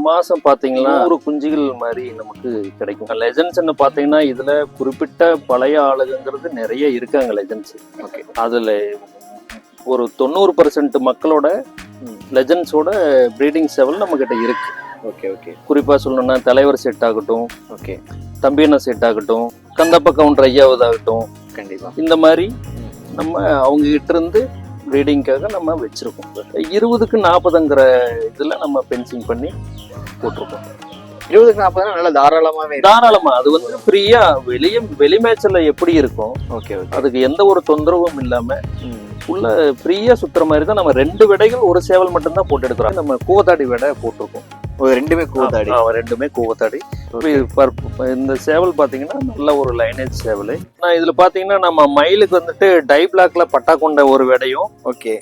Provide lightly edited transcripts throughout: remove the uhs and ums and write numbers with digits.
மாசம் பாத்தீங்கன்னா ஒரு குஞ்சுகள் மாதிரி நமக்கு கிடைக்கும். லெஜண்ட்ஸ் பாத்தீங்கன்னா இதுல குறிப்பிட்ட பழைய ஆளுங்கிறது நிறைய இருக்காங்க லெஜண்ட்ஸ். ஓகே, அதுல ஒரு 90% மக்களோட லெஜண்ட்ஸோட ப்ரீடிங் செவல் நம்ம கிட்ட இருக்கு. Okay, okay. குறிப்பா சொல்லணும்னா தலைவர் செட் ஆகட்டும், ஓகே, தம்பியண்ணா செட் ஆகட்டும், கந்தப்ப கவுண்டர் ஐயாவதாகட்டும், கண்டிப்பா இந்த மாதிரி நம்ம அவங்க கிட்ட இருந்து ப்ரீடிங்காக நம்ம வச்சிருக்கோம். 20க்கு 40ங்கிற இதுல நம்ம பென்சிங் பண்ணி போட்டிருக்கோம். 20க்கு 40 நல்லா தாராளமாவே தாராளமா. அது வந்து ஃப்ரீயா வெளி மேட்ச்ல எப்படி இருக்கும், ஓகே, ஓகே. அதுக்கு எந்த ஒரு தொந்தரவும் இல்லாம உள்ள ஃப்ரீயா சுத்துற மாதிரி தான். நம்ம 2 விடைகள் ஒரு சேவல் மட்டும்தான் போட்டு எடுக்கிறோம். நம்ம கூவத்தாடி விடை போட்டிருக்கோம். ரெண்டுமே கூவத்தாடி. ரெண்டுமே கூவத்தாடி. இந்த சேவல் பாத்தீங்கன்னா நல்ல ஒரு லைனேஜ் சேவல். நான் இதுல பாத்தீங்கன்னா நம்ம மயிலுக்கு வந்துட்டு டை பிளாக்ல பட்டா கொண்ட ஒரு விடையும், ஓகே,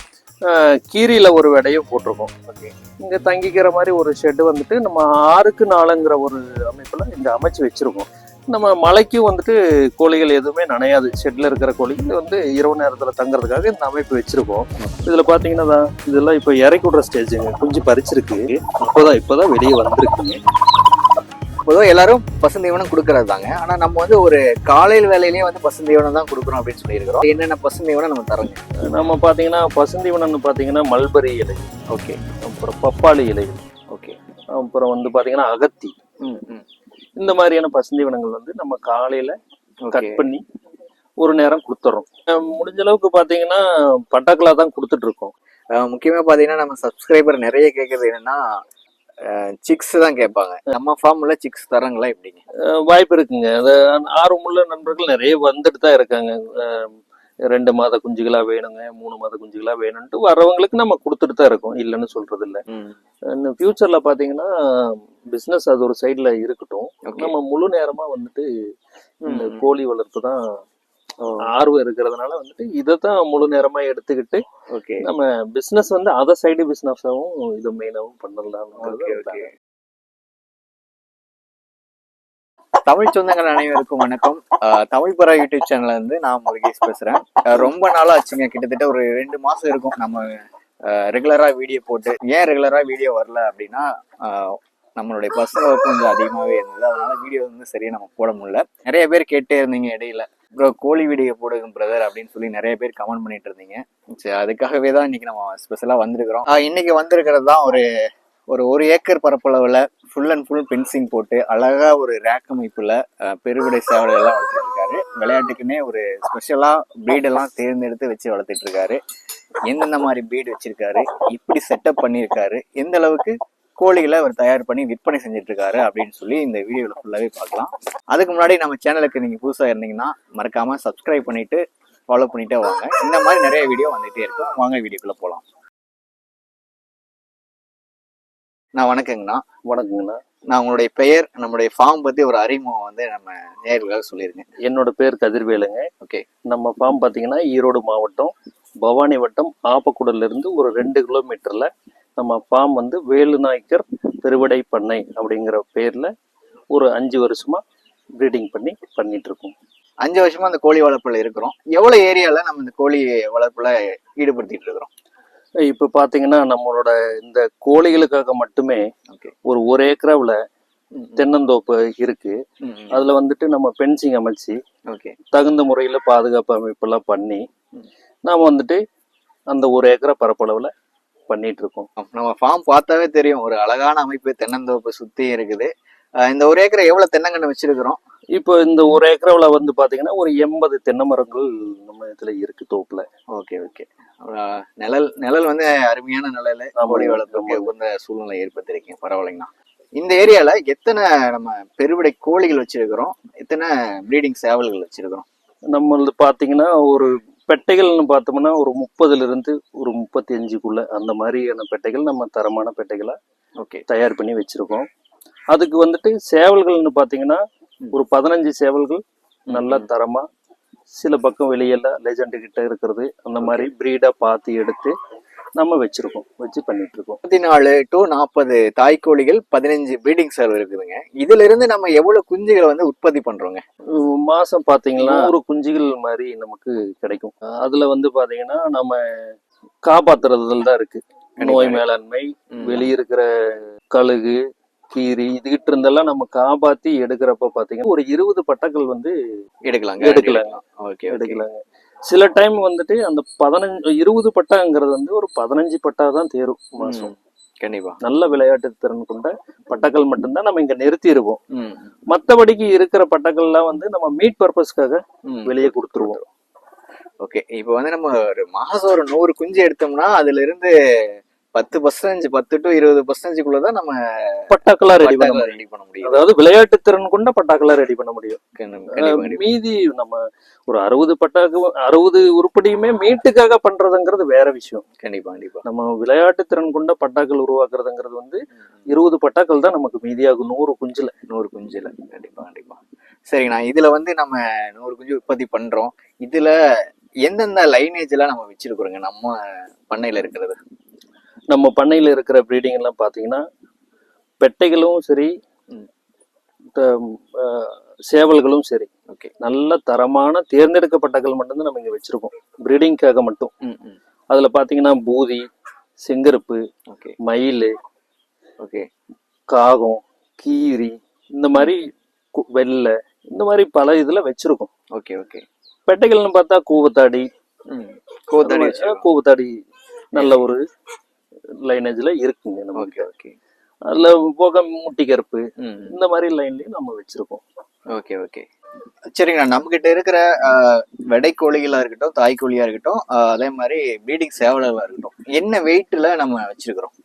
கீரியில ஒரு விடையும் போட்டிருக்கோம். ஓகே. இங்க தங்கிக்கிற மாதிரி ஒரு ஷெட் வந்துட்டு நம்ம 6க்கு 4ங்கிற ஒரு அமைப்புல இங்க அமைச்சு வச்சிருக்கோம். நம்ம மலைக்கும் வந்துட்டு கோழிகள் எதுவுமே நனையாது. ஷெட்ல இருக்கிற கோழிகள் வந்து இரவு நேரத்துல தங்குறதுக்காக இந்த அமைப்பு வச்சிருக்கோம். இதுல பாத்தீங்கன்னா இதெல்லாம் இப்ப இறக்கி விடுற ஸ்டேஜுங்க. குஞ்சு பறிச்சிருக்கு, இப்பதான் வெளியே வந்திருக்குங்க. பொதுவாக எல்லாரும் பசுந்தீவனம் கொடுக்கறது தாங்க. ஆனா நம்ம வந்து ஒரு காலையில் வேலையிலேயே வந்து பசுந்தீவனம் தான் கொடுக்குறோம் அப்படின்னு சொல்லியிருக்கிறோம். என்னென்ன பசுந்தீவனம் நம்ம தரோங்க? நம்ம பாத்தீங்கன்னா பசுந்தீவனம்னு பாத்தீங்கன்னா மல்பரி இலை, ஓகே, அப்புறம் பப்பாளி இலைகள், ஓகே, அப்புறம் வந்து பாத்தீங்கன்னா அகத்தி, இந்த மாதிரியான பசுந்தீவனங்கள் வந்து நம்ம காலையில கட் பண்ணி ஒரு நேரம் கொடுத்துட்றோம். முடிஞ்ச அளவுக்கு பாத்தீங்கன்னா பட்டாக்களா தான் கொடுத்துட்டு இருக்கோம். முக்கியமா பாத்தீங்கன்னா நம்ம சப்ஸ்கிரைபர் நிறைய கேட்கறது என்னன்னா சிக்ஸ் தான் கேட்பாங்க. நம்ம ஃபார்ம்ல சிக்ஸ் தரங்களா எப்படிங்க? வாய்ப்பு இருக்குங்க. அது ஆர்வமுள்ள நண்பர்கள் நிறைய வந்துட்டு தான் இருக்காங்க. 2 மாத குஞ்சுகளா வேணுங்க, 3 மாத குஞ்சுகளா வேணும்ட்டு வர்றவங்களுக்கு நம்ம கொடுத்துட்டு தான் இருக்கோம், இல்லைன்னு சொல்றது இல்லை. இன்னும் ஃபியூச்சர்ல பாத்தீங்கன்னா பிசினஸ் அது ஒரு சைட்ல இருக்கட்டும். நம்ம முழு நேரமா வந்துட்டு இந்த கோழி வளர்ப்பு தான் ஆர்வம் இருக்கிறதுனால வந்துட்டு இதைத்தான் முழு நேரமா எடுத்துக்கிட்டு நம்ம பிசினஸ் வந்து அதை சைடு பிசினஸாவும் இது மெயினாவும் பண்ணலாம். தமிழ் சொந்தங்கள் அனைவருக்கும் வணக்கம். தமிழ் பறவை யூடியூப் சேனல்ல இருந்து நான் முருகேஷ் பேசுறேன். ரொம்ப நாளா ஆச்சுங்க, கிட்டத்தட்ட ஒரு 2 மாசம் இருக்கும் நம்ம ரெகுலரா வீடியோ போட்டு. ஏன் ரெகுலரா வீடியோ வரல அப்படின்னா நம்மளுடைய பர்சனல் ஒர்க் கொஞ்சம் அதிகமாகவே இருந்தது. அதனால வீடியோ வந்து சரியா நம்ம போட முடியல. நிறைய பேர் கேட்டே இருந்தீங்க இடையில, ப்ரோ கோழி வீடியோ போடுங்க பிரதர் அப்படின்னு சொல்லி நிறைய பேர் கமெண்ட் பண்ணிட்டு இருந்தீங்க. சரி, அதுக்காகவே தான் இன்னைக்கு நம்ம ஸ்பெஷலா வந்திருக்கிறோம். இன்னைக்கு வந்திருக்கிறது தான் ஒரு ஏக்கர் பரப்பளவுல ஃபுல் அண்ட் ஃபுல் பென்சிங் போட்டு அழகா ஒரு ரேக் அமைப்புல பெருவிடை சேவல் எல்லாம் வளர்த்துட்டு இருக்காரு. விளையாட்டுக்குன்னே ஒரு ஸ்பெஷலா பிரீடெல்லாம் தேர்ந்தெடுத்து வச்சு வளர்த்துட்டு இருக்காரு. எந்தெந்த மாதிரி பிரீடு வச்சிருக்காரு, இப்படி செட்டப் பண்ணியிருக்காரு, எந்த அளவுக்கு கோழிகளை அவர் தயார் பண்ணி விற்பனை செஞ்சுட்டு இருக்காரு அப்படின்னு சொல்லி இந்த வீடியோல ஃபுல்லாவே பார்க்கலாம். அதுக்கு முன்னாடி நம்ம சேனலுக்கு நீங்க புதுசா இருந்தீங்கன்னா மறக்காம சப்ஸ்கிரைப் பண்ணிட்டு ஃபாலோ பண்ணிட்டே வாங்க. இந்த மாதிரி நிறைய வீடியோ வந்துட்டே இருக்கும். வாங்க வீடியோக்குள்ள போலாம். வணக்கங்கண்ணா. வணக்கங்கண்ணா. நான் உங்களுடைய பெயர், நம்மளுடைய ஃபார்ம் பத்தி ஒரு அறிமுகம் வந்து நம்ம நேயர்களுக்காக சொல்லியிருக்கேன். என்னோட பேர் கதிர்வேலுங்க. ஓகே. நம்ம ஃபார்ம் பாத்தீங்கன்னா ஈரோடு மாவட்டம் பவானி வட்டம் ஆப்பக்கூடல இருந்து ஒரு 2 கிலோமீட்டர்ல நம்ம ஃபார்ம் வந்து வேலுநாயக்கர் பெருவிடை பண்ணை அப்படிங்கிற பேர்ல ஒரு 5 வருஷமா ப்ரீடிங் பண்ணிட்டு இருக்கோம். 5 வருஷமா அந்த கோழி வளர்ப்புல இருக்கிறோம். எவ்வளவு ஏரியால நம்ம இந்த கோழி வளர்ப்புல ஈடுபடுத்திட்டு இருக்கிறோம்? இப்ப பாத்தீங்கன்னா நம்மளோட இந்த கோழிகளுக்காக மட்டுமே ஒரு ஏக்கராவுல தென்னந்தோப்பு இருக்கு. அதுல வந்துட்டு நம்ம பென்சிங் அமைச்சு தகுந்த முறையில பாதுகாப்பு அமைப்பெல்லாம் பண்ணி நாம வந்துட்டு அந்த 1 ஏக்கரா பரப்பளவுல பண்ணிட்டு இருக்கோம். நம்ம ஃபார்ம் பார்த்தாவே தெரியும், ஒரு அழகான அமைப்பு, தென்னந்தோப்பு சுத்தி இருக்குது. இந்த 1 ஏக்கரை எவ்வளவு தென்னங்கன்று வச்சிருக்கிறோம்? இப்போ இந்த 1 ஏக்கராவுல வந்து பாத்தீங்கன்னா ஒரு 80 தென்னை மரங்கள் நம்ம இதுல இருக்கு தோப்புல. Okay, okay. நிழல் வந்து அருமையான நிழல், கோழி வளர்ப்புக்கு உகந்த சூழ்நிலை ஏற்படுத்திருக்கீங்க. பரவாயில்லைங்கண்ணா. இந்த ஏரியால எத்தனை நம்ம பெருவிடை கோழிகள் வச்சிருக்கிறோம், எத்தனை ப்ரீடிங் சேவல்கள் வச்சிருக்கிறோம்? நம்மளது பாத்தீங்கன்னா ஒரு பெட்டைகள்னு பார்த்தோம்னா ஒரு 30ல இருந்து ஒரு 35க்குள்ள அந்த மாதிரியான பெட்டைகள் நம்ம தரமான பெட்டைகளை தயார் பண்ணி வச்சிருக்கோம். அதுக்கு வந்துட்டு சேவல்கள்னு பாத்தீங்கன்னா ஒரு 15 சேவல்கள் நல்ல தரமா, சில பக்கம் வெளியெல்லாம் லெஜண்ட் கிட்ட இருக்கிறது, அந்த மாதிரி பிரீடா பார்த்து எடுத்து நம்ம வச்சு பண்ணிட்டு இருக்கோம். 14 to 40 தாய்க்கோழிகள், 15 ப்ரீடிங் சேவல் இருக்குதுங்க. இதுல இருந்து நம்ம எவ்வளவு குஞ்சுகளை வந்து உற்பத்தி பண்றோங்க? மாசம் பாத்தீங்கன்னா ஒரு குஞ்சுகள் மாதிரி நமக்கு கிடைக்கும். அதுல வந்து பாத்தீங்கன்னா நம்ம காப்பாத்துறதுல தான் இருக்கு. நோய் மேலாண்மை, வெளியிருக்கிற கழுகு, கீரி இதுகிட்ட இருந்தெல்லாம் நம்ம காப்பாத்தி எடுக்கிறப்ப பாத்தீங்கன்னா ஒரு 20 பட்டாக்கள் வந்து எடுக்கலாங்க. ஓகே எடுக்கலாங்க. சில டைம் வந்துட்டு அந்த 20 பட்டாங்கிறது வந்து ஒரு 15 பட்டா தான் தேரும் மாசம். கண்டிப்பா நல்ல விளையாட்டு திறன் கொண்ட பட்டாக்கள் மட்டும்தான் நம்ம இங்க நிறுத்தி இருக்கோம். மத்தபடிக்கு இருக்கிற பட்டாக்கள்லாம் வந்து நம்ம மீட் பர்பஸ்க்காக வெளியே கொடுத்துருவோம். ஓகே, இப்போ வந்து நம்ம ஒரு மாசம் ஒரு 100 குஞ்சு எடுத்தோம்னா அதுல இருந்து 10% 10 to 20% தான் நம்ம பட்டாக்களா ரெடி பண்ண முடியும். அதாவது விளையாட்டு திறன் கொண்ட பட்டாக்களா ரெடி பண்ண முடியும். மீதி நம்ம ஒரு 60 உருப்படியுமே மீட்டுக்காக பண்றதுங்கிறது வேற விஷயம். கண்டிப்பா நம்ம விளையாட்டு திறன் கொண்ட பட்டாக்கள் உருவாக்குறதுங்கிறது வந்து 20 பட்டாக்கள் தான் நமக்கு மீதியாகும் 100 குஞ்சுல. கண்டிப்பா சரிங்கண்ணா. இதுல வந்து நம்ம 100 குஞ்சு உற்பத்தி பண்றோம். இதுல எந்தெந்த லைனேஜ் எல்லாம் நம்ம வச்சிருக்கிறோங்க நம்ம பண்ணையில இருக்கிறது? நம்ம பண்ணையில இருக்கிற ப்ரீடிங் எல்லாம் பாத்தீங்கன்னா பெட்டைகளும் சரி சேவல்களும் சரி நல்ல தரமான தேர்ந்தெடுக்கப்பட்டகள் மட்டும்தான் நம்ம இங்க வச்சிருக்கோம் ப்ரீடிங்காக மட்டும். அதுல பாத்தீங்கன்னா பூதி, செங்கருப்பு, மயில், காகம், கீரி, இந்த மாதிரி வெள்ளை, இந்த மாதிரி பல இதுல வச்சிருக்கோம். பெட்டைகள்னு பார்த்தா கூவத்தாடி நல்ல ஒரு லைனேஜ்ல இருக்குங்க நமக்கு. அதுல போக முட்டி கருப்பு, இந்த மாதிரி லைன்லயும் நம்ம வச்சிருக்கோம். சரிங்கண்ணா. நம்ம கிட்ட இருக்கிற வெடை கோழிகளா இருக்கட்டும், தாய் கோழியா இருக்கட்டும், அதே மாதிரி ப்ரீடிங் சேவலா இருக்கட்டும், என்ன வெயிட்ல நம்ம வச்சிருக்கிறோம்?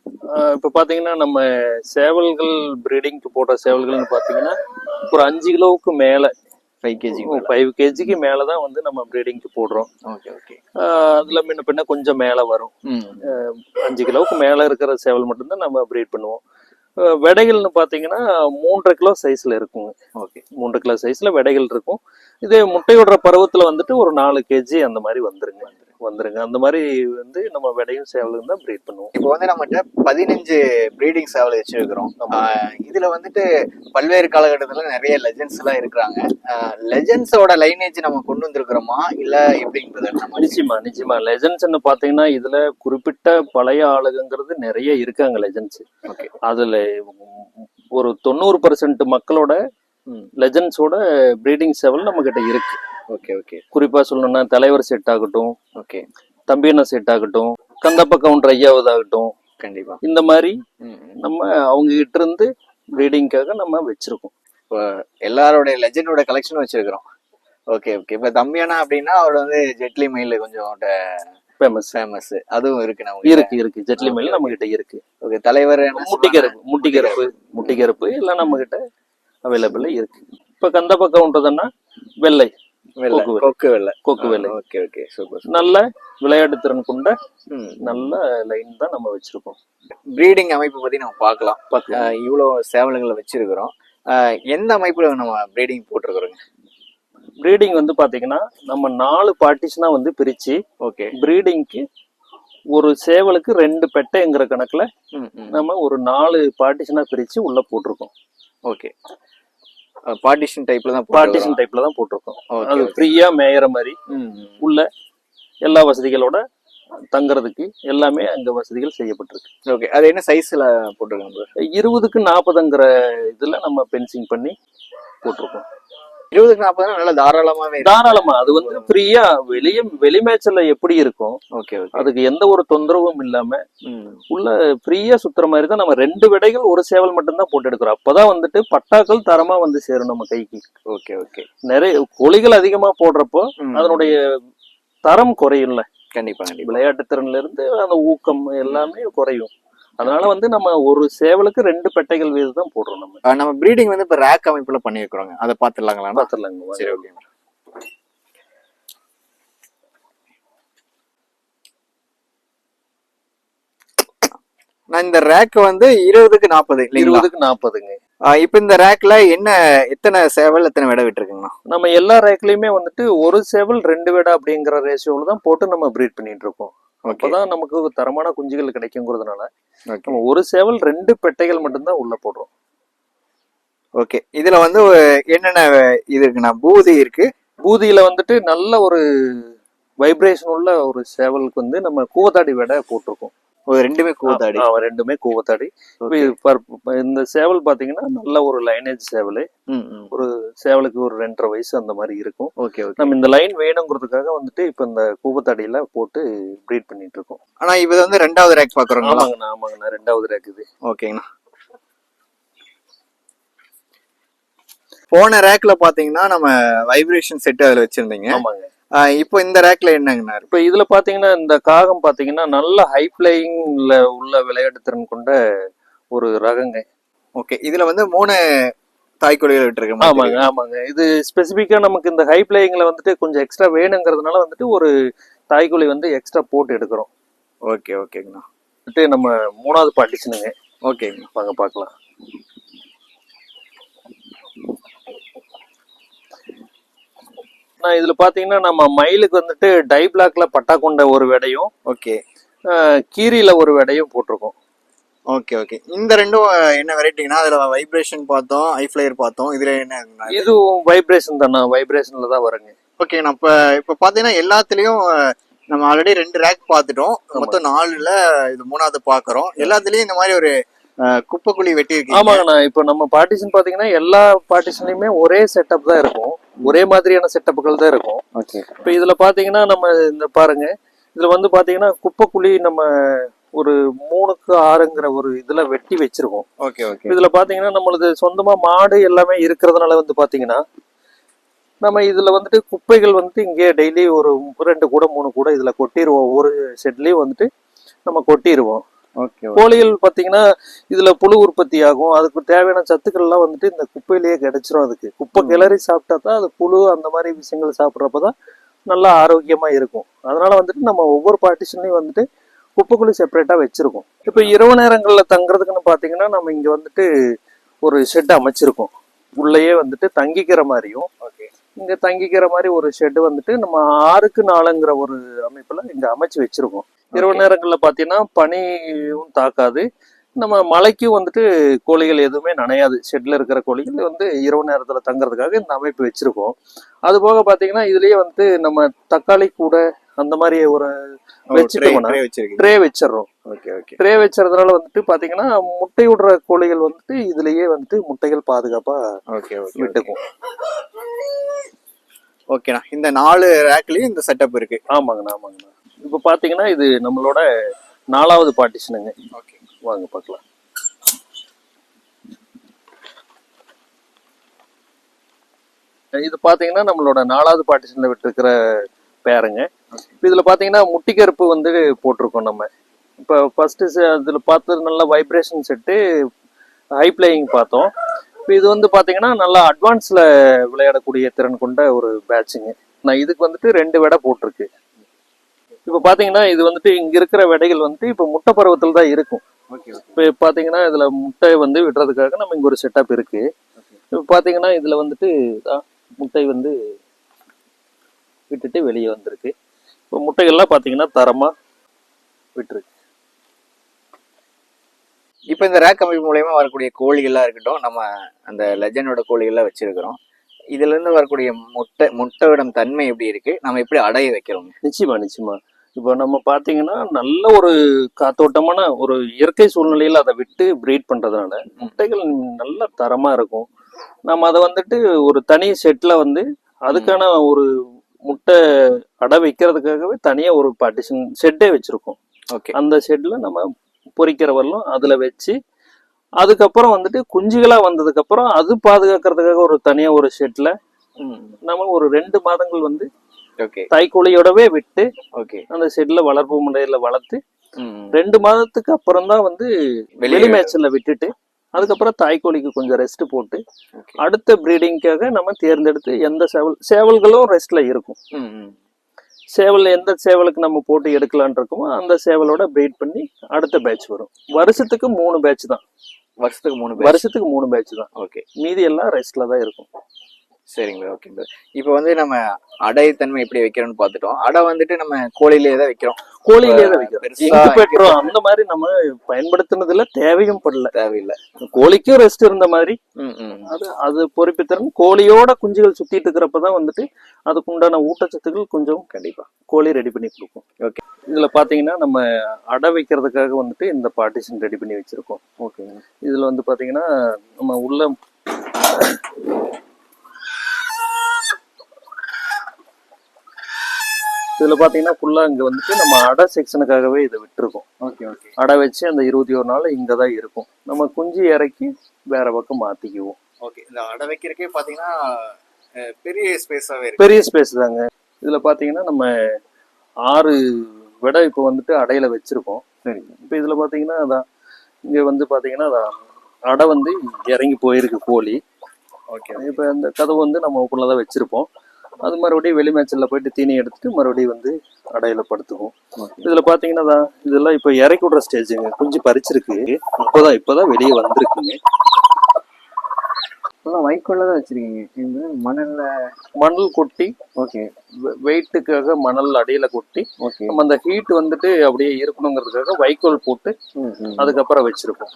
இப்ப பாத்தீங்கன்னா நம்ம சேவல்கள் ப்ரீடிங்க்கு போடுற சேவல்கள்னு பாத்தீங்கன்னா ஒரு 5 கிலோவுக்கு மேல 5 kg மேலதான் வந்து நம்ம ப்ரீடிங்க்கு போடுறோம். அதுல முன்ன பின்ன கொஞ்சம் மேல வரும். 5 கிலோவுக்கு மேல இருக்கிற சேவல் மட்டும்தான் நம்ம ப்ரீட் பண்ணுவோம். விடைகள்னு பாத்தீங்கன்னா 3.5 கிலோ சைஸ்ல இருக்குங்க. 3 கிலோ சைஸ்ல விடைகள் இருக்கும். இதே முட்டையோடுற பருவத்துல வந்துட்டு ஒரு 4 kg அந்த மாதிரி வந்துருங்க. அந்த மாதிரி வந்து நம்ம விடையும் சேவலும் தான் ப்ரீட் பண்ணுவோம். இப்போ வந்து நம்மகிட்ட 15 ப்ரீடிங் சேவல் வச்சிருக்கிறோம். இதுல வந்துட்டு பல்வேறு காலகட்டத்துல நிறைய லெஜெண்ட்ஸ் எல்லாம் இருக்கிறாங்க. லெஜெண்ட்ஸோட லைனேஜ் நம்ம கொண்டு வந்திருக்கிறோமா இல்ல எப்படிங்கிறது? நிச்சயமா லெஜெண்ட்ஸ்ன்னு பாத்தீங்கன்னா இதுல குறிப்பிட்ட பழைய ஆளுங்கிறது நிறைய இருக்காங்க லெஜெண்ட்ஸ். அதுல ஒரு 90% மக்களோட லெஜெண்ட்ஸோட ப்ரீடிங் சேவல் நம்ம கிட்ட இருக்கு. குறிப்பா சொல்லணும்னா தலைவர் செட் ஆகட்டும், தம்பியண்ணா செட் ஆகட்டும், கந்தப்ப கவுண்டர் ஐயாவதாகட்டும், கண்டிப்பா இந்த மாதிரி நம்ம அவங்க கிட்ட இருந்து ப்ரீடிங்காக நம்ம வச்சிருக்கோம். எல்லாரோட லெஜெண்டோட கலெக்ஷன் வச்சிருக்கிறோம். இப்ப தம்பியண்ணா அப்படின்னா அவர் வந்து ஜெட்லி மயில் கொஞ்சம் ஃபேமஸ் அதுவும் இருக்கு. நம்ம இருக்கு ஜெட்லி மயில் நம்ம கிட்ட இருக்கு. தலைவர் முட்டிகருப்பு எல்லாம் நம்ம கிட்ட அவைலபிள் இருக்கு. இப்ப கந்தப்ப கவுண்டர்னா வெள்ளை கொக்கு வெள்ளை. நல்ல விளையாட்டு திறன் கொண்ட நல்ல லைன் தான் நம்ம வச்சிருக்கோம். ப்ரீடிங் அமைப்பு பத்தி நம்ம பார்க்கலாம். இவ்வளவு சேவல்களை வச்சிருக்கிறோம். எந்த அமைப்புல நம்ம ப்ரீடிங் போட்டிருக்கிறோங்க? ப்ரீடிங் வந்து பாத்தீங்கன்னா நம்ம 4 பார்ட்டிஷனா வந்து பிரிச்சு ப்ரீடிங்க்கு ஒரு சேவலுக்கு 2 பெட்டைங்கிற கணக்குல நம்ம ஒரு 4 பார்ட்டிஷனா பிரிச்சு உள்ள போட்டிருக்கோம். பார்ட்டிஷன் டைப்ல தான் போட்டிருக்கோம். அது ஃப்ரீயா மேயற மாதிரி உள்ள எல்லா வசதிகளோட தங்குறதுக்கு எல்லாமே அங்க வசதிகள் செய்யப்பட்டிருக்கு. அது என்ன சைஸ்ல போட்டிருக்காங்க? 20க்கு 40ங்கிற இதுல நம்ம பென்சிங் பண்ணி போட்டிருக்கோம். 20க்கு 40 நல்லா தாராளமா அது வந்து ஃப்ரீயா வெளி மேட்ச்ல எப்படி இருக்கும் அதுக்கு எந்த ஒரு தொந்தரவும் இல்லாம உள்ள ஃப்ரீயா சுத்துற மாதிரி தான் நம்ம 2 விடைகள் ஒரு சேவல் மட்டும் தான் போட்டு எடுக்கிறோம். அப்பதான் வந்துட்டு பட்டாக்கள் தரமா வந்து சேரும் நம்ம கைக்கு. நிறைய கோழிகள் அதிகமா போடுறப்போ அதனுடைய தரம் குறையும்ல. கண்டிப்பா விளையாட்டு திறன்ல இருந்து அந்த ஊக்கம் எல்லாமே குறையும். அதனால வந்து நம்ம ஒரு சேவலுக்கு 2 பெட்டைகள் வீது தான் போடுறோம். நம்ம ப்ரீடிங் வந்து இப்ப ரேக் அமைப்புல பண்ணிருக்கிறோங்க. அதை பாத்துடலாங்களா? சரி, ஓகே. நான் இந்த ரேக் வந்து 20க்கு 40ங்க. இப்ப இந்த ரேக்ல எத்தனை சேவல் எத்தனை விடை விட்டுருக்குங்கண்ணா? நம்ம எல்லா ரேக்லயுமே வந்துட்டு ஒரு சேவல் 2 விடை அப்படிங்கிற ரேஷியோல தான் போட்டு நம்ம ப்ரீட் பண்ணிட்டு இருக்கோம். அப்பதான் நமக்கு தரமான குஞ்சுகள் கிடைக்குங்கிறதுனால நம்ம ஒரு சேவல் 2 பெட்டைகள் மட்டும்தான் உள்ள போடுறோம். இதுல வந்து என்னென்ன இது இருக்குன்னா பூதி இருக்கு. பூதியில வந்துட்டு நல்ல ஒரு வைப்ரேஷன் உள்ள ஒரு சேவலுக்கு வந்து நம்ம கூவத்தாடி விடை போட்டிருக்கோம். ரெண்டுமே கூத்தாடி. ரெண்டுமே கூவத்தாடி. இந்த சேவல் பாத்தீங்கன்னா நல்ல ஒரு லைனேஜ் சேவல். ஒரு சேவலுக்கு ஒரு 2.5 வயசு அந்த மாதிரி இருக்கும். நம்ம இந்த லைன் வேணுங்கிறதுக்காக வந்துட்டு இப்ப இந்த கூவத்தாடியில போட்டு ப்ரீட் பண்ணிட்டு இருக்கோம். ஆனா இது வந்து 2வது ரேக் பாக்குறோம். ஆமாங்கண்ணா 2வது ரேக் இது. ஓகேங்கண்ணா. போன ரேக்ல பாத்தீங்கன்னா நம்ம வைப்ரேஷன் செட் அதுல வச்சிருந்தீங்க. ஆமாங்க. இப்போ இந்த ரேக்ல என்னங்கண்ணா? இப்ப இதுல பாத்தீங்கன்னா இந்த காகம் பாத்தீங்கன்னா நல்ல ஹை பிளையிங்ல உள்ள விளையாட்டு திறன் கொண்ட ஒரு ரகங்க. ஓகே. இதுல வந்து 3 தாய்க்கோழிகள் விட்டுருக்கு. ஆமாங்க. இது ஸ்பெசிபிக்கா நமக்கு இந்த ஹை பிளேயிங்ல வந்துட்டு கொஞ்சம் எக்ஸ்ட்ரா வேணுங்கிறதுனால வந்துட்டு ஒரு தாய்க்கோழி வந்து எக்ஸ்ட்ரா போட்டு எடுக்கிறோம். ஓகேங்கண்ணா. நம்ம 3வது பார்ட்டிஷனுங்க. ஓகேங்க, வாங்க பார்க்கலாம். இதுல பாத்தீங்கன்னா நம்ம மயிலுக்கு வந்துட்டு டை பிளாக்ல பட்டா கொண்ட ஒரு வெடையும், கீரியில ஒரு வெடையும் போட்டிருக்கோம். ஓகே. இந்த ரெண்டும் என்ன வெரைட்டினா? அதுல வைப்ரேஷன் பார்த்தோம், ஹை ஃப்ளையர் பார்த்தோம். இதுல என்ன? இதுவும் வைப்ரேஷன் தானா? வைப்ரேஷன்ல தான் வருங்க. ஓகே. இப்ப பாத்தீங்கன்னா எல்லாத்துலயும் நம்ம ஆல்ரெடி 2 ரேக் பார்த்துட்டோம். மொத்தம் 4ல இது 3வது பாக்குறோம். எல்லாத்துலயும் இந்த மாதிரி ஒரு குப்பைக்குழி வெட்டி இருக்கு. ஆமாங்கண்ணா. இப்ப நம்ம பார்ட்டிஷன் பாத்தீங்கன்னா எல்லா பார்ட்டிஷன்லயுமே ஒரே செட்டப் தான் இருக்கும். ஒரே மாதிரியான செட்டப்புகள் தான் இருக்கும். இப்ப இதுல பாத்தீங்கன்னா நம்ம இந்த பாருங்க, இதுல வந்து பாத்தீங்கன்னா குப்பைக்குழி நம்ம ஒரு 3க்கு 6ங்கிற ஒரு இதுல வெட்டி வச்சிருக்கோம். இதுல பாத்தீங்கன்னா நம்மளது சொந்தமா மாடு எல்லாமே இருக்கிறதுனால வந்து பாத்தீங்கன்னா நம்ம இதுல வந்துட்டு குப்பைகள் வந்துட்டு இங்கே டெய்லி ஒரு 2 கூட 3 கூட இதுல கொட்டிடுவோம். ஒரு ஷெட்லயும் வந்துட்டு நம்ம கொட்டிடுவோம். கோழிகள் பாத்தீங்கன்னா இதுல புழு உற்பத்தி ஆகும். அதுக்கு தேவையான சத்துக்கள் எல்லாம் வந்துட்டு இந்த குப்பையிலேயே கிடைச்சிரும். அதுக்கு குப்பை கிளறி சாப்பிட்டா தான் அது புழு அந்த மாதிரி விஷயங்கள் சாப்பிட்றப்பதான் நல்லா ஆரோக்கியமா இருக்கும். அதனால வந்துட்டு நம்ம ஒவ்வொரு பார்ட்டிஷன்லயும் வந்துட்டு குப்பைக்குழி செப்பரேட்டா வச்சிருக்கோம். இப்ப இரவு நேரங்கள்ல தங்குறதுக்குன்னு பாத்தீங்கன்னா நம்ம இங்க வந்துட்டு ஒரு ஷெட் அமைச்சிருக்கோம். உள்ளேயே வந்துட்டு தங்கிக்கிற மாதிரியும் இங்க தங்கிக்கிற மாதிரி ஒரு ஷெட் வந்துட்டு நம்ம 6க்கு 4ங்கிற ஒரு அமைப்புல இங்க அமைச்சு வச்சிருக்கோம். இரவு நேரங்கள்ல பாத்தீங்கன்னா பனியும் தாக்காது. நம்ம மழைக்கும் வந்துட்டு கோழிகள் எதுவுமே நனையாது. ஷெட்ல இருக்கிற கோழிகள் வந்து இரவு நேரத்துல தங்குறதுக்காக இந்த அமைப்பு வச்சிருக்கோம். அது போக பாத்தீங்கன்னா இதுலயே வந்துட்டு நம்ம தக்காளி கூட அந்த மாதிரி ஒரு ட்ரே வச்சிடறோம். ட்ரே வச்சறதுனால வந்துட்டு பாத்தீங்கன்னா முட்டை விடுற கோழிகள் வந்துட்டு இதுலயே வந்துட்டு முட்டைகள் பாதுகாப்பா விட்டுக்கும். ஓகேண்ணா. இந்த 4 ரேக்லயும் இந்த செட்டப் இருக்கு. ஆமாங்கண்ணா. இப்ப பாத்தீங்கன்னா இது நம்மளோட 4வது பார்ட்டிஷனுங்க. வாங்க பார்க்கலாம். இது பாத்தீங்கன்னா நம்மளோட 4வது பார்ட்டிஷன்ல விட்டுருக்கிற பேருங்க. இதுல பாத்தீங்கன்னா முட்டிக்கருப்பு வந்து போட்டிருக்கோம் நம்ம. இப்ப ஃபர்ஸ்ட் அதுல பார்த்தது நல்ல வைப்ரேஷன் செட்டு, ஹை பிளேயிங் பார்த்தோம். இப்போ இது வந்து பாத்தீங்கன்னா நல்லா அட்வான்ஸ்ல விளையாடக்கூடிய திறன் கொண்ட ஒரு பேட்சுங்க. நான் இதுக்கு வந்துட்டு 2 வெடை போட்டிருக்கு. இப்ப பாத்தீங்கன்னா இது வந்துட்டு இங்க இருக்கிற விடைகள் வந்துட்டு இப்ப முட்டை பருவத்தில் தான் இருக்கும். இப்ப பாத்தீங்கன்னா இதுல முட்டை வந்து விடுறதுக்காக நம்ம இங்க ஒரு செட்டப் இருக்கு. இப்ப பாத்தீங்கன்னா இதுல வந்துட்டு முட்டை வந்து விட்டுட்டு வெளியே வந்திருக்கு. இப்போ முட்டைகள்லாம் பாத்தீங்கன்னா தரமா விட்டுருக்கு. இப்ப இந்த ரேக் அமைப்பு மூலயமா வரக்கூடிய கோழிகள்லாம் இருக்கட்டும், நம்ம அந்த லெஜண்டோட கோழிகள்லாம் வச்சிருக்கிறோம். இதுல இருந்து வரக்கூடிய முட்டையிடம் தன்மை எப்படி இருக்கு? நம்ம எப்படி அடைய வைக்கிறோம்? நிச்சயமா. இப்போ நம்ம பாத்தீங்கன்னா நல்ல ஒரு காத்தோட்டமான ஒரு இயற்கை சூழ்நிலையில அதை விட்டு பிரீட் பண்றதுனால முட்டைகள் நல்ல தரமா இருக்கும். நம்ம அதை வந்துட்டு ஒரு தனி செட்ல வந்து அதுக்கான ஒரு முட்டை அடை வைக்கிறதுக்காகவே தனியா ஒரு பார்ட்டிஷன் ஷெட்டே வச்சிருக்கோம். அந்த ஷெட்ல நம்ம பொறிக்கிற வரலும் அதுல வச்சு அதுக்கப்புறம் வந்துட்டு குஞ்சுகளா வந்ததுக்கு அப்புறம் அது பாதுகாக்கிறதுக்காக ஒரு தனியா ஒரு ஷெட்ல நம்ம ஒரு 2 மாதங்கள் வந்து தாய்க்கோழியோடவே விட்டு அந்த ஷெட்ல வளர்ப்பு முறையில வளர்த்து 2 மாதத்துக்கு அப்புறம் தான் வந்து வெளி மேய்ச்சல்ல விட்டுட்டு அதுக்கப்புறம் தாய்க்கோழிக்கு கொஞ்சம் ரெஸ்ட் போட்டு அடுத்த ப்ரீடிங்காக நம்ம தேர்ந்தெடுத்து எந்த சேவல்களும் ரெஸ்ட்ல இருக்கும். சேவல் எந்த சேவலுக்கு நம்ம போட்டு எடுக்கலான் இருக்கோமோ அந்த சேவலோட ப்ரீட் பண்ணி அடுத்த பேட்ச் வரும். வருஷத்துக்கு 3 பேட்ச் தான். வருஷத்துக்கு 3 பேட்ச் தான். மீதி எல்லாம் ரெஸ்ட்ல தான் இருக்கும். சரிங்க ஓகே. இப்போ வந்து நம்ம அடை தன்மை எப்படி வைக்கிறோம்னு பார்த்துட்டோம். அடை வந்துட்டு நம்ம கோழிலேயே தான் வைக்கிறோம். கோழியிலேயே தான் வைக்கிறோம். பெருசா இன்குபேட்டரோ அந்த மாதிரி நம்ம பயன்படுத்தினதுல தேவையும் படல. தேவையில்லை. கோழிக்கும் ரெஸ்ட் இருந்த மாதிரி ம் ம் அது பொறுப்பித்தரும். கோழியோட குஞ்சுகள் சுத்திட்டு இருக்கிறப்பதான் வந்துட்டு அதுக்கு உண்டான ஊட்டச்சத்துக்கள் கொஞ்சம் கண்டிப்பா கோழி ரெடி பண்ணி கொடுக்கும். ஓகே. இதுல பாத்தீங்கன்னா நம்ம அடை வைக்கிறதுக்காக வந்துட்டு இந்த பார்ட்டிஷன் ரெடி பண்ணி வச்சிருக்கோம். ஓகே. இதுல வந்து பாத்தீங்கன்னா நம்ம உள்ள இதுல பாத்தீங்கன்னா ஃபுல்லா இங்க வந்துட்டு நம்ம அடை செக்ஷனுக்காகவே இதை விட்டுருக்கோம். Okay okay. அடை வச்சு அந்த 21 நாள் இங்கதான் இருக்கும். நம்ம குஞ்சு இறக்கி வேற பக்கம் மாத்திக்குவோம். ஓகே. இந்த அடை வைக்கிறதுக்கே பாத்தீங்கன்னா பெரிய ஸ்பேஸாவே இருக்கு. பெரிய ஸ்பேஸ் தாங்க. இதுல பாத்தீங்கன்னா நம்ம 6 விடை இப்போ வந்துட்டு அடையில வச்சிருக்கோம். சரி. இப்போ இதுல பாத்தீங்கன்னா அதான் இங்க வந்து பாத்தீங்கன்னா அதான் அடை வந்து இறங்கி போயிருக்கு கோழி. ஓகே. இப்போ இந்த கதவு வந்து நம்ம ஓப்பன்ல தான் வச்சிருப்போம். அது மறுபடியும் வெளி மேய்ச்சல்ல போயிட்டு தீனி எடுத்துட்டு மறுபடியும் வந்து அடையில படுத்துக்கும். இதுல பாத்தீங்கன்னா இதெல்லாம் இப்ப இறக்கி விடுற ஸ்டேஜுங்க. குஞ்சு பறிச்சிருக்கு. இப்பதான் வெளியே வந்திருக்குங்க. வைக்கோல்ல வச்சிருக்கீங்க. இந்த மணல் கொட்டி ஓகே வெயிட்டுக்காக மணல் அடியில கொட்டி ஓகே. நம்ம அந்த ஹீட் வந்துட்டு அப்படியே இருக்கணுங்கிறதுக்காக வைக்கோல் போட்டு அதுக்கப்புறம் வச்சிருப்போம்.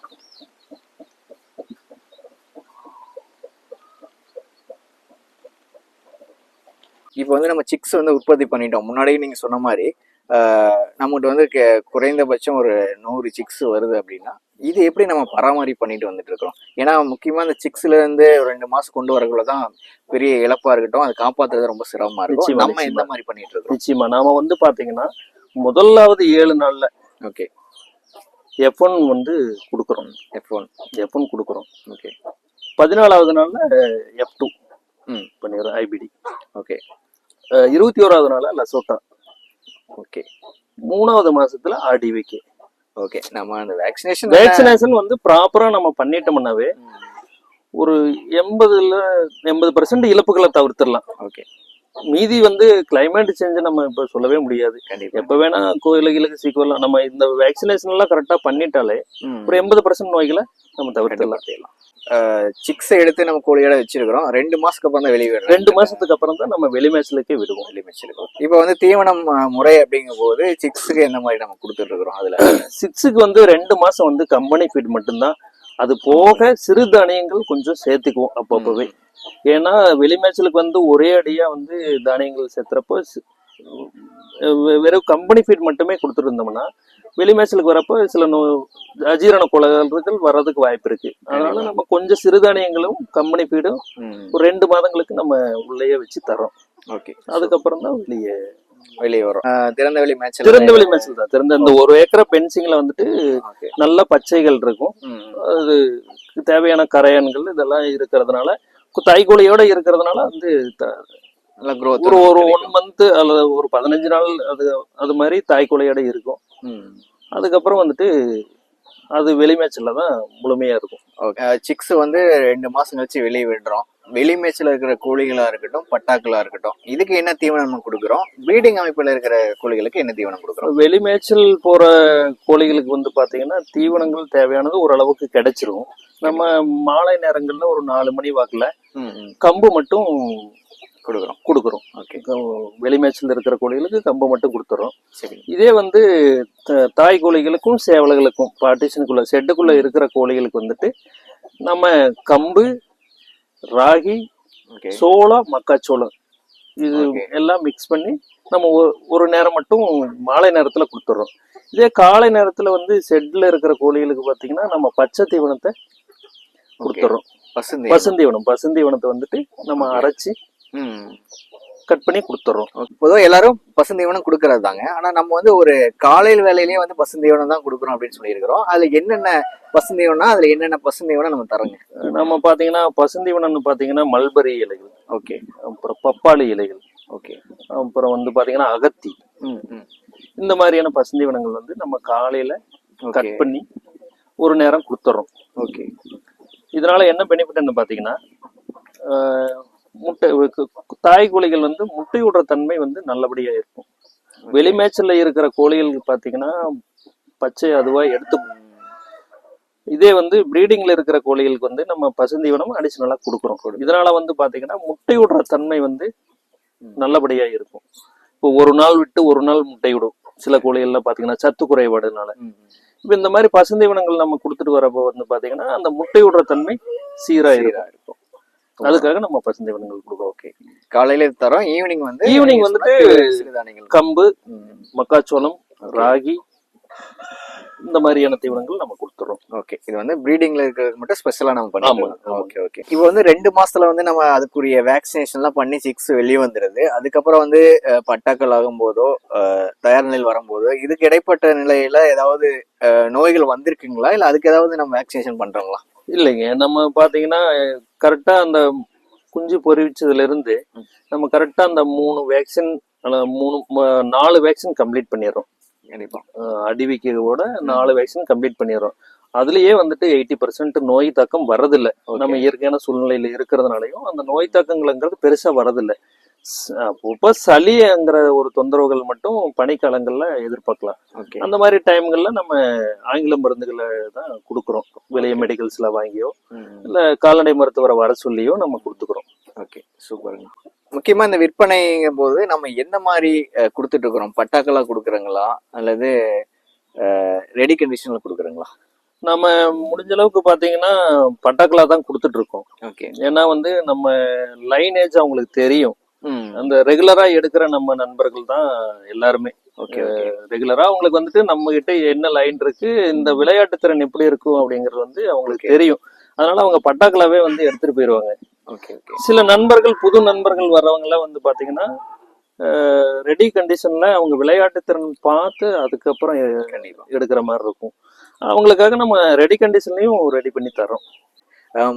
இப்போ வந்து நம்ம சிக்ஸ் வந்து உற்பத்தி பண்ணிட்டோம். முன்னாடியே நீங்க சொன்ன மாதிரி நம்மகிட்ட வந்து குறைந்தபட்சம் ஒரு 100 சிக்ஸ் வருது அப்படின்னா இது எப்படி நம்ம பராமரிப்பு பண்ணிட்டு வந்துட்டு இருக்கோம்? ஏன்னா முக்கியமா இந்த சிக்ஸ்ல இருந்து ஒரு 2 மாசம் கொண்டு வரக்குள்ளதான் பெரிய இழப்பா இருக்கட்டும், அதை காப்பாத்துறது ரொம்ப சிரமமா இருக்கும். நம்ம எந்த மாதிரி பண்ணிட்டு இருக்கோம்? நிச்சயமா நாம வந்து பாத்தீங்கன்னா முதலாவது 7 நாள்ல ஓகே F1 வந்து கொடுக்குறோம். F1 கொடுக்குறோம். ஓகே. 14வது நாள்ல F2 பண்ணிடுறோம் ஐபிடி. ஓகே. 21வது நாள்ல லசோட்டா. ஓகே. 3வது மாசத்துல ஆர்டிவிகே. ஓகே. நம்ம அந்த வேக்சினேஷன் வந்து ப்ராப்பரா நம்ம பண்ணிட்டோம்னாவே ஒரு 80% இழப்புகளை தவிர்த்திடலாம். ஓகே. மீதி வந்து கிளைமேட் சேஞ்ச் நம்ம இப்ப சொல்லவே முடியாது. எப்ப வேணா கோயிலுக்கு சீக்கிரம் நம்ம இந்த வேக்சினேஷன் எல்லாம் கரெக்டா பண்ணிட்டாலே ஒரு 80% நோய்களை நம்ம தவிர்த்திடலாம். சிக்ஸ் எடுத்து நம்ம கோழியோட வச்சிருக்கிறோம். 2 மாசத்துக்கு அப்புறம் தான் வெளியே விடுறோம். 2 மாசத்துக்கு அப்புறம் தான் நம்ம வெளிமேச்சலுக்கே விடுவோம். இப்போ வந்து தீவனம் முறை அப்படிங்கும் போது சிக்ஸுக்கு எந்த மாதிரி நம்ம கொடுத்துட்டு இருக்கிறோம்? அதுல 6க்கு வந்து 2 மாசம் வந்து கம்பெனி ஃபீட் மட்டும்தான். அது போக சிறு தானியங்கள் கொஞ்சம் சேர்த்துக்குவோம் அப்பப்பவே. ஏன்னா வெளிமேச்சலுக்கு வந்து ஒரே அடியா வந்து தானியங்கள் சேர்த்துறப்போ வெறும் கம்பெனி ஃபீட் மட்டுமே கொடுத்துட்டு இருந்தோம்னா வெளிமேச்சலுக்கு வரப்போ சில அஜீரண கோளாறுகள் வர்றதுக்கு வாய்ப்பு இருக்கு. அதனால நம்ம கொஞ்சம் சிறுதானியங்களும் கம்பெனி ஃபீடும் ஒரு 2 மாதங்களுக்கு நம்ம உள்ளேயே வச்சு தரோம். ஓகே. அதுக்கப்புறம் தான் வெளியே வரும். திறந்த வெளி மேய்ச்சல் தான். திறந்த இந்த 1 ஏக்கரை பென்சிங்ல வந்துட்டு நல்ல பச்சைகள் இருக்கும். அது தேவையான கரையான்கள் இதெல்லாம் இருக்கிறதுனால தாய்கோழியோட இருக்கிறதுனால வந்து ஒரு 1 மந்த் அல்லது ஒரு 15 நாள் அது மாதிரி தாய்கோழியோட இருக்கும். அதுக்கப்புறம் வந்துட்டு அது வெளிமேய்ச்சல்ல தான் முழுமையா இருக்கும். சிக்ஸ் வந்து 2 மாசம் கழிச்சு வெளியே விடுறோம். வெளிமேய்ச்சல இருக்கிற கோழிகளா இருக்கட்டும், பட்டாக்களா இருக்கட்டும், இதுக்கு என்ன தீவனம் நம்ம கொடுக்குறோம்? ப்ரீடிங் அமைப்புல இருக்கிற கோழிகளுக்கு என்ன தீவனம் கொடுக்குறோம்? வெளிமேய்ச்சல் போற கோழிகளுக்கு வந்து பாத்தீங்கன்னா தீவனங்கள் தேவையானது ஓரளவுக்கு கிடைச்சிரும். நம்ம மாலை நேரங்கள்ல ஒரு 4 மணி வாக்குல கம்பு மட்டும் கொடுக்குறோம். வெளிமேய்ச்சல் இருக்கிற கோழிகளுக்கு கம்பு மட்டும் கொடுத்துறோம். இதே வந்து தாய் கோழிகளுக்கும் சேவல்களுக்கும் பார்ட்டிஷனுக்குள்ள ஷெட்டுக்குள்ள இருக்கிற கோழிகளுக்கு வந்துட்டு நம்ம கம்பு, ராகி, சோளம், மக்காச்சோளம் இது எல்லாம் மிக்ஸ் பண்ணி நம்ம ஒரு நேரம் மட்டும் மாலை நேரத்துல கொடுத்துறோம். இதே காலை நேரத்துல வந்து ஷெட்ல இருக்கிற கோழிகளுக்கு பாத்தீங்கன்னா நம்ம பச்சை தீவனத்தை கொடுத்துறோம். பசுந்தீவனத்தை வந்துட்டு நம்ம அரைச்சி கட் பண்ணி கொடுத்துறோம். பொதுவாக எல்லாரும் பசுந்தீவனம் கொடுக்கறது தாங்க. ஆனா நம்ம வந்து ஒரு காலையில் வேலையிலேயே வந்து பசுந்தீவனம் தான் கொடுக்குறோம் அப்படின்னு சொல்லியிருக்கிறோம். அதுல என்னென்ன பசுந்தீவனா, அதுல என்னென்ன பசுந்தீவனம் நம்ம தரோங்க? நம்ம பாத்தீங்கன்னா பசுந்தீவனம்னு பாத்தீங்கன்னா மல்பரி இலைகள், ஓகே, அப்புறம் பப்பாளி இலைகள், ஓகே, அப்புறம் வந்து பாத்தீங்கன்னா அகத்தி, இந்த மாதிரியான பசுந்தீவனங்கள் வந்து நம்ம காலையில கட் பண்ணி ஒரு நேரம் கொடுத்துறோம். ஓகே. இதனால என்ன பெனிஃபிட்னு பாத்தீங்கன்னா முட்டை தாய் கோழிகள் வந்து முட்டை விடுற தன்மை வந்து நல்லபடியா இருக்கும். வெளிமேய்ச்சல்ல இருக்கிற கோழிகளுக்கு பாத்தீங்கன்னா பச்சை அதுவா எடுத்து இதே வந்து பிரீடிங்ல இருக்கிற கோழிகளுக்கு வந்து நம்ம பசுந்தீவனம் அடிஷனலா கொடுக்குறோம். இதனால வந்து பாத்தீங்கன்னா முட்டை விடுற தன்மை வந்து நல்லபடியா இருக்கும். இப்போ ஒரு நாள் விட்டு ஒரு நாள் முட்டை விடும் சில கோழிகள்லாம் பாத்தீங்கன்னா சத்து குறைபாடுனால. இப்ப இந்த மாதிரி பசுந்தீவனங்கள் நம்ம கொடுத்துட்டு வரப்போ வந்து பாத்தீங்கன்னா அந்த முட்டை விடுற தன்மை சீரா இருக்கும். அதுக்காக நம்ம பசுந்தீவனங்கள் கொடுக்குறோம். ஓகே, காலையில தரோம், ஈவினிங் வந்துட்டு சிறுதானியங்கள், கம்பு, மக்காச்சோளம், ராகி, இந்த மாதிரியான தீவனங்கள் நம்ம கொடுத்துறோம். ஓகே, இது வந்து பிரீடிங்ல இருக்கிறது மட்டும் ஸ்பெஷலா நம்ம பண்ணுவோம். Okay okay. இப்போ வந்து 2 மாசத்துல வந்து நம்ம அதுக்குரிய வேக்சினேஷன் எல்லாம் பண்ணி சிக்ஸ் வெளியே வந்துருது. அதுக்கப்புறம் வந்து பட்டாக்கள் ஆகும் போதோ தயார் நிலையில் வரும்போதோ இதுக்கு இடைப்பட்ட நிலையில ஏதாவது நோய்கள் வந்திருக்குங்களா, இல்ல அதுக்கு ஏதாவது நம்ம வேக்சினேஷன் பண்றோங்களா? இல்லைங்க, நம்ம பாத்தீங்கன்னா கரெக்டா அந்த குஞ்சு பொறிவிச்சதுல இருந்து நம்ம கரெக்டா அந்த 3 வேக்சின் 4 வேக்சின் கம்ப்ளீட் பண்ணிடுறோம். கண்டிப்பா அடிவிக்கோட 4 வேக்சின் கம்ப்ளீட் பண்ணிடுறோம். அதுலயே வந்துட்டு 80% நோய் தாக்கம் வரதில்லை. நம்ம இயற்கையான சூழ்நிலையில இருக்கிறதுனாலையும் அந்த நோய் தாக்கங்கள்ங்கிறது பெருசா வரதில்லை. அப்போ சளிங்கிற ஒரு தொந்தரவுகள் மட்டும் பனிக்காலங்கள்ல எதிர்பார்க்கலாம். அந்த மாதிரி டைம்கள்ல நம்ம ஆங்கில மருந்துகளை தான் கொடுக்குறோம். வெளியே மெடிக்கல்ஸ்ல வாங்கியோ இல்ல கால்நடை மருத்துவரை வர சொல்லியோ நம்ம கொடுத்துக்கிறோம். ஓகே, சூப்பருங்க. முக்கியமா இந்த விற்பனைங்கும் போது நம்ம எந்த மாதிரி கொடுத்துட்டு இருக்கிறோம்? பட்டாக்களா கொடுக்குறோங்களா அல்லது ரெடி கண்டிஷன்ல கொடுக்குறோங்களா? நம்ம முடிஞ்ச அளவுக்கு பாத்தீங்கன்னா பட்டாக்களா தான் கொடுத்துட்டு இருக்கோம். ஓகே, ஏன்னா வந்து நம்ம லைனேஜ் அவங்களுக்கு தெரியும். அந்த ரெகுலரா எடுக்கிற நம்ம நண்பர்கள் தான் எல்லாருமே. ரெகுலரா அவங்களுக்கு வந்துட்டு நம்ம கிட்ட என்ன லைன் இருக்கு, இந்த விளையாட்டு திறன் எப்படி இருக்கும் அப்படிங்கறது வந்து அவங்களுக்கு தெரியும். அதனால அவங்க பட்டாக்களாவே வந்து எடுத்துட்டு போயிருவாங்க. சில நண்பர்கள், புது நண்பர்கள் வர்றவங்க எல்லாம் வந்து பாத்தீங்கன்னா ரெடி கண்டிஷன்ல அவங்க விளையாட்டு திறன் பார்த்து அதுக்கப்புறம் எடுக்கிற மாதிரி இருக்கும். அவங்களுக்காக நம்ம ரெடி கண்டிஷன்லயும் ரெடி பண்ணி தரோம்.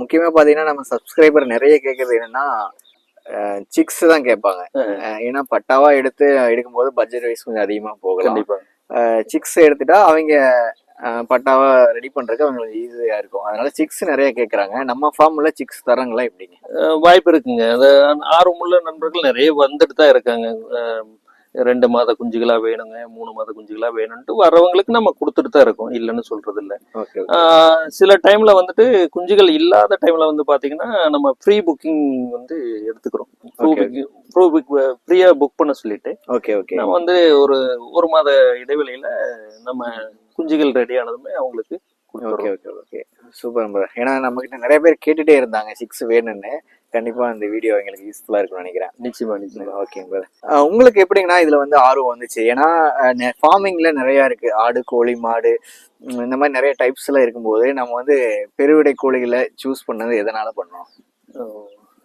முக்கியமா பாத்தீங்கன்னா நம்ம சப்ஸ்கிரைபர் நிறைய கேக்குறது என்னன்னா சிக்ஸ் தான் கேட்பாங்க. ஏன்னா பட்டாவா எடுக்கும் போது பட்ஜெட் வைஸ் கொஞ்சம் அதிகமா போகலாம். கண்டிப்பா சிக்ஸ் எடுத்துட்டா அவங்க பட்டாவா ரெடி பண்றதுக்கு அவங்களுக்கு ஈஸியா இருக்கும். அதனால சிக்ஸ் நிறைய கேக்குறாங்க. நம்ம ஃபார்ம்ல சிக்ஸ் தரங்களா எப்படிங்க? வாய்ப்பு இருக்குங்க. அது ஆர்வமுள்ள நண்பர்கள் நிறைய வந்துட்டு தான் இருக்காங்க. 2 மாத குஞ்சுகளா வேணுங்க, 3 மாத குஞ்சுகளா வேணும்ட்டு வர்றவங்களுக்கு நம்ம கொடுத்துட்டு தான் இருக்கோம், இல்லைன்னு சொல்றது இல்லை. சில டைம்ல வந்துட்டு குஞ்சுகள் இல்லாத டைம்ல வந்து பாத்தீங்கன்னா நம்ம ஃப்ரீ புக்கிங் வந்து எடுத்துக்கிறோம். ஃப்ரீயா புக் பண்ண சொல்லிட்டு நம்ம வந்து ஒரு மாத இடைவெளியில நம்ம குஞ்சுகள் ரெடி ஆனதுமே அவங்களுக்கு சூப்பர். ஏன்னா நம்ம கிட்ட நிறைய பேர் கேட்டுட்டே இருந்தாங்க சிக்ஸ் வேணும்னு. கண்டிப்பா இந்த வீடியோ எங்களுக்கு யூஸ்ஃபுல்லா இருக்கும்னு நினைக்கிறேன். நிச்சயமா. ஓகே, உங்களுக்கு எப்படிங்கன்னா இதுல வந்து ஆர்வம் வந்துச்சு? ஏன்னா ஃபார்மிங்ல நிறைய இருக்கு, ஆடு, கோழி, மாடு, இந்த மாதிரி நிறைய டைப்ஸ் எல்லாம் இருக்கும்போது நம்ம வந்து பெருவிடை கோழிகளை சூஸ் பண்ணது எதனால பண்ணோம்?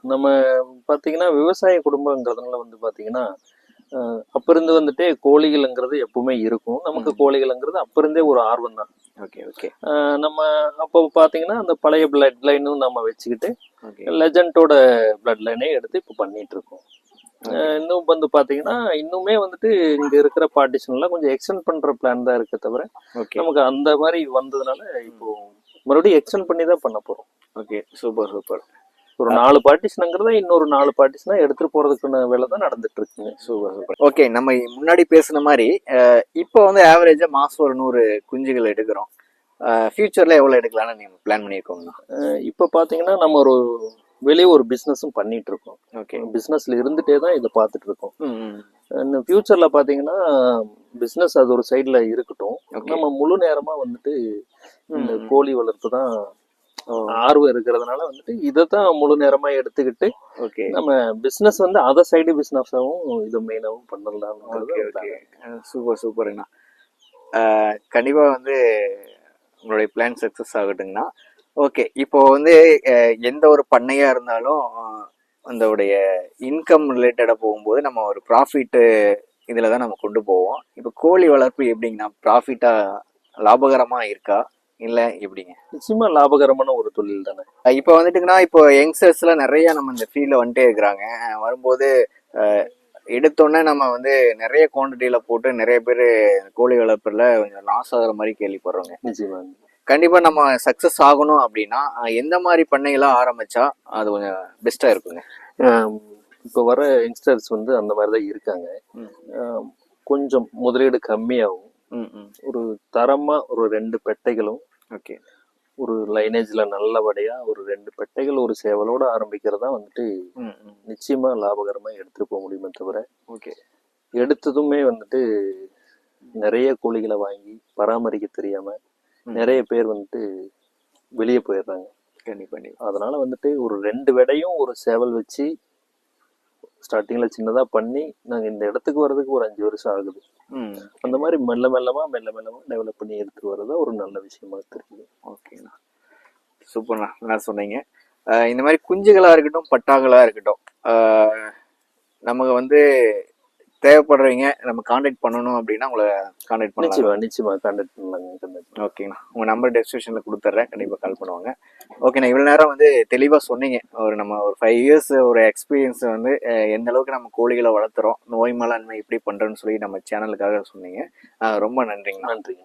நம்ம பாத்தீங்கன்னா விவசாய குடும்பங்கிறதுனால வந்து பாத்தீங்கன்னா அப்ப இருந்து வந்துட்டு கோழிகள்ங்கிறது எப்பவுமே இருக்கும். நமக்கு கோழிகள்ங்கிறது அப்ப இருந்தே ஒரு ஆர்வம் தான். நம்ம அப்போ பாத்தீங்கன்னா அந்த பழைய பிளட் லைனும் நம்ம வச்சுக்கிட்டு லெஜண்டோட பிளட் லைனே எடுத்து இப்ப பண்ணிட்டு இருக்கோம். இன்னும் வந்து பாத்தீங்கன்னா இன்னுமே வந்துட்டு இங்க இருக்கிற பார்ட்டிஷன்லாம் கொஞ்சம் எக்ஸ்டெண்ட் பண்ற பிளான் தான் இருக்க தவிர நமக்கு அந்த மாதிரி வந்ததுனால இப்போ மறுபடியும் எக்ஸ்டெண்ட் பண்ணி தான் பண்ண போறோம். Okay, super. ஒரு 4 பார்ட்டிஷனுங்கிறத இன்னொரு 4 பார்ட்டிஷனா எடுத்துட்டு போறதுக்கான வேலை தான் நடந்துட்டு இருக்குங்க. சூப்பர். ஓகே, நம்ம முன்னாடி பேசுன மாதிரி இப்போ வந்து ஆவரேஜா மாசம் ஒரு 100 குஞ்சுகள் எடுக்கிறோம். ஃபியூச்சர்ல எவ்வளவு எடுக்கலாம்னு நீங்க பிளான் பண்ணிருக்கோங்க? இப்போ பாத்தீங்கன்னா நம்ம வெளியே ஒரு பிசினஸும் பண்ணிட்டு இருக்கோம். பிசினஸ்ல இருந்துட்டே தான் இதை பார்த்துட்டு இருக்கோம். இன்னும் ஃபியூச்சர்ல பாத்தீங்கன்னா பிசினஸ் அது ஒரு சைட்ல இருக்கட்டும். நம்ம முழு நேரமா வந்துட்டு இந்த கோழி வளர்ப்பு தான் ஆர்வம் இருக்கிறதுனால வந்துட்டு இதைத்தான் முழு நேரமா எடுத்துக்கிட்டு நம்ம பிசினஸ் வந்து அதை சைடு பிசினஸாவும் இதை மெயினாவும் பண்ணலாம். சூப்பர்ண்ணா. கண்டிப்பா வந்து உங்களுடைய பிளான் சக்சஸ் ஆகட்டுங்கண்ணா. ஓகே, இப்போ வந்து எந்த ஒரு பண்ணையா இருந்தாலும் அதோடைய இன்கம் ரிலேட்டடா போகும்போது நம்ம ஒரு ப்ராஃபிட் இதுலதான் நம்ம கொண்டு போவோம். இப்போ கோழி வளர்ப்பு எப்படிங்கண்ணா, ப்ராஃபிட்டா லாபகரமா இருக்கா இல்ல எப்படிங்க? நிச்சயமா லாபகரமான ஒரு தொழில் தானே. இப்போ வந்துட்டுங்கன்னா இப்போ யங்ஸ்டர்ஸ் எல்லாம் நிறைய நம்ம இந்த ஃபீல்ட்ல வந்துட்டே இருக்கிறாங்க. வரும்போது எடுத்தோடனே நம்ம வந்து நிறைய குவான்டிட்டியில போட்டு நிறைய பேர் கோழி வளர்ப்புல கொஞ்சம் லாஸ் ஆகுற மாதிரி கேள்விப்படுறோங்க. நிச்சயமா. கண்டிப்பா நம்ம சக்சஸ் ஆகணும் அப்படின்னா எந்த மாதிரி பண்ணைகளா ஆரம்பிச்சா அது கொஞ்சம் பெஸ்டா இருக்குங்க? இப்போ வர யங்ஸ்டர்ஸ் வந்து அந்த மாதிரிதான் இருக்காங்க. கொஞ்சம் முதலீடு கம்மியாகும், ஒரு தரமா ஒரு 2 பெட்டைகளும் ஒரு லைனேஜ்ல நல்லபடியா ஒரு 2 பெட்டைகள் ஒரு சேவலோட ஆரம்பிக்கிறதா வந்துட்டு நிச்சயமா லாபகரமா எடுத்துட்டு போக முடியுமே தவிர, ஓகே. எடுத்ததுமே வந்துட்டு நிறைய கோழிகளை வாங்கி பராமரிக்க தெரியாம நிறைய பேர் வந்துட்டு வெளியே போயிடுறாங்க. கண்டிப்பா. அதனால வந்துட்டு ஒரு 2 வெடையும் ஒரு சேவல் வச்சு ஸ்டார்டிங்ல சின்னதா பண்ணி நாங்க இந்த இடத்துக்கு வர்றதுக்கு ஒரு 5 வருஷம் ஆகுது. அந்த மாதிரி மெல்ல மெல்லமா டெவலப் பண்ணி எடுத்துட்டு வர்றது ஒரு நல்ல விஷயமா தெரியுது. ஓகேண்ணா, சூப்பர்ண்ணா, நல்லா சொன்னீங்க. இந்த மாதிரி குஞ்சுகளா இருக்கட்டும், பட்டாகளா இருக்கட்டும், நமக்கு வந்து தேவைப்படுறீங்க, நம்ம கான்டாக்ட் பண்ணணும் அப்படின்னா உங்களை கான்டாக்ட் பண்ணலாம். நிச்சயமா கான்டாக்ட் பண்ணலாங்க. ஓகேண்ணா, உங்க நம்பர் டெஸ்கிரிப்ஷன்ல கொடுத்துட்றேன், கண்டிப்பா கால் பண்ணுவாங்க. ஓகேண்ணா, இவ்வளவு நேரம் வந்து தெளிவா சொன்னீங்க. நம்ம ஒரு 5 இயர்ஸ் ஒரு எக்ஸ்பீரியன்ஸ் வந்து எந்த அளவுக்கு நம்ம கோழிகளை வளர்த்துறோம், நோய் மேலாண்மை எப்படி பண்றோம்னு சொல்லி நம்ம சேனலுக்காக சொன்னீங்க. ரொம்ப நன்றிங்கண்ணா. நன்றி.